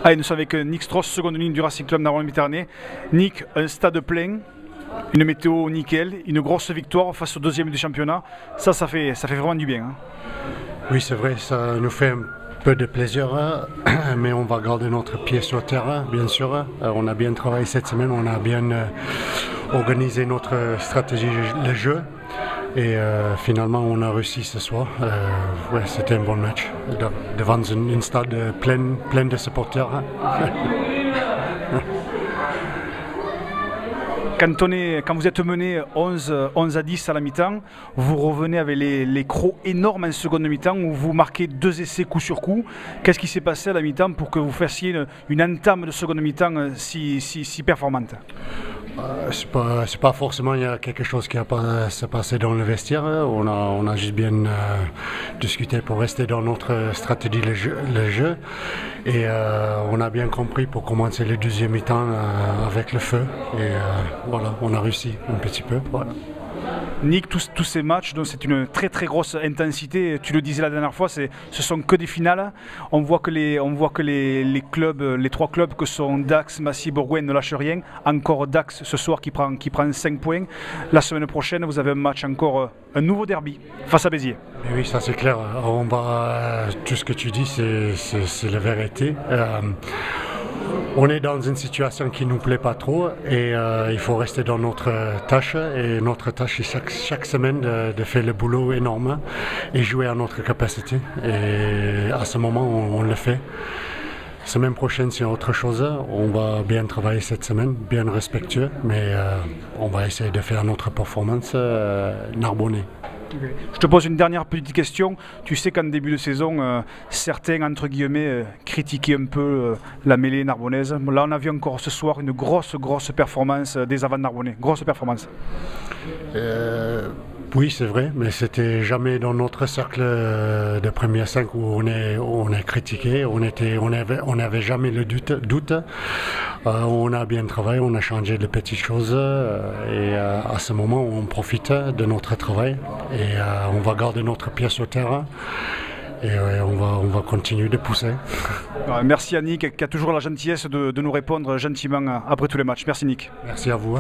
Allez, nous sommes avec Nick Stross, seconde ligne du Racing Club Narbonne-Méditerranée. Nick, un stade plein, une météo nickel, une grosse victoire face au deuxième du championnat. Ça fait vraiment du bien. Hein. Oui, c'est vrai, ça nous fait un peu de plaisir, mais on va garder notre pied sur terre, bien sûr. On a bien travaillé cette semaine, on a bien organisé notre stratégie de jeu. Et finalement, on a réussi ce soir. Ouais, c'était un bon match devant une stade pleine de supporters. Quand vous êtes mené 11 à 10 à la mi-temps, vous revenez avec les crocs énormes en seconde mi-temps où vous marquez 2 essais coup sur coup. Qu'est-ce qui s'est passé à la mi-temps pour que vous fassiez une entame de seconde mi-temps si performante? C'est pas forcément il y a quelque chose qui a pas se passé dans le vestiaire. On a juste bien discuté pour rester dans notre stratégie le jeu. Et on a bien compris pour commencer le deuxième mi-temps avec le feu. Et voilà, on a réussi un petit peu. Voilà. Nick, tous ces matchs, c'est une très grosse intensité. Tu le disais la dernière fois, ce sont que des finales. On voit que les clubs, les 3 clubs que sont Dax, Massy, Bourgoin ne lâchent rien. Encore Dax ce soir qui prend 5 points. La semaine prochaine, vous avez un match encore, un nouveau derby face à Béziers. Et oui, ça c'est clair. Tout ce que tu dis, c'est la vérité. On est dans une situation qui ne nous plaît pas trop et il faut rester dans notre tâche. Et notre tâche, c'est chaque semaine de faire le boulot énorme et jouer à notre capacité. Et à ce moment, on le fait. Semaine prochaine, c'est autre chose. On va bien travailler cette semaine, bien respectueux, mais on va essayer de faire notre performance narbonnais. Je te pose une dernière petite question. Tu sais qu'en début de saison, certains, entre guillemets, critiquaient un peu la mêlée narbonnaise. Là, on a vu encore ce soir une grosse performance des avants narbonnais. Grosse performance. Oui, c'est vrai, mais c'était jamais dans notre cercle de premier 5 où on est critiqué. On n'avait jamais le doute. On a bien travaillé, on a changé de petites choses et à ce moment, on profite de notre travail et on va garder notre pied sur terre. Et on va continuer de pousser. Merci à Nick qui a toujours la gentillesse de nous répondre gentiment après tous les matchs. Merci Nick. Merci à vous.